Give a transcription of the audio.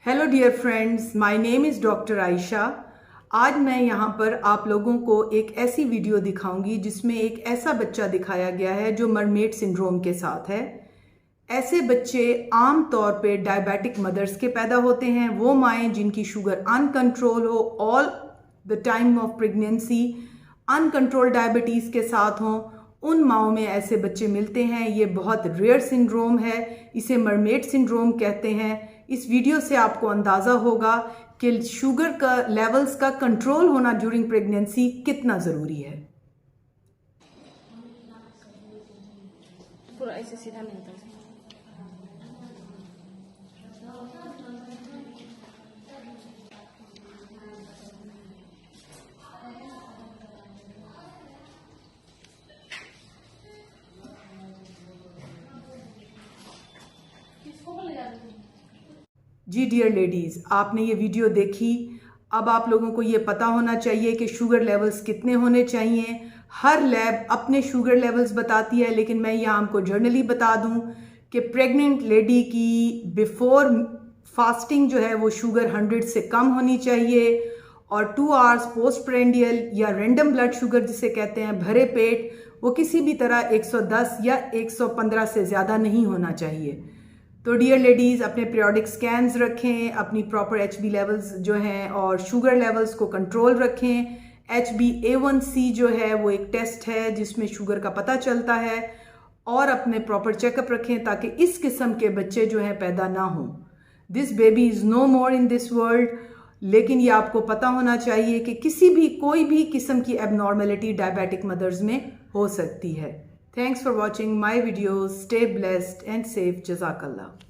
Hello dear friends, my name is doctor Ayesha. आज मैं यहाँ पर आप लोगों को एक ऐसी वीडियो दिखाऊंगी जिसमें एक ऐसा बच्चा दिखाया गया है जो मरमेड सिंड्रोम के साथ है। ऐसे बच्चे आम तौर पे डायबिटिक मदर्स के पैदा होते हैं। वो माएँ जिनकी शुगर अनकंट्रोल हो all the time of pregnancy, uncontrol diabetes के साथ हों, उन माओं में ऐसे बच्चे मिलते हैं। ये बहुत रेयर सिंड्रोम है, इसे मरमेड सिंड्रोम कहते हैं। इस वीडियो से आपको अंदाज़ा होगा कि शुगर का लेवल्स का कंट्रोल होना ड्यूरिंग प्रेगनेंसी कितना ज़रूरी है। पूरा ऐसे सीधा मिलता है। जी डियर लेडीज़, आपने ये वीडियो देखी। अब आप लोगों को ये पता होना चाहिए कि शुगर लेवल्स कितने होने चाहिए। हर लैब अपने शुगर लेवल्स बताती है, लेकिन मैं यहाँ आपको जर्नली बता दूँ कि प्रेग्नेंट लेडी की बिफोर फास्टिंग जो है वो शुगर 100 से कम होनी चाहिए, और 2 आवर्स पोस्ट प्रेंडियल या रैंडम ब्लड शुगर जिसे कहते हैं भरे पेट, वो किसी भी तरह 110 या 115 से ज़्यादा नहीं होना चाहिए। तो डियर लेडीज़, अपने पीरियोडिक स्कैन्स रखें, अपनी प्रॉपर HB लेवल्स जो हैं और शुगर लेवल्स को कंट्रोल रखें। HbA1c जो है वो एक टेस्ट है जिसमें शुगर का पता चलता है, और अपने प्रॉपर चेकअप रखें ताकि इस किस्म के बच्चे जो हैं पैदा ना हों। This baby is no more in this world. लेकिन ये आपको पता होना चाहिए कि कोई भी किस्म की एबनॉर्मेलिटी डायबिटिक मदर्स में हो सकती है। Thanks for watching my videos. Stay blessed and safe. Jazakallah.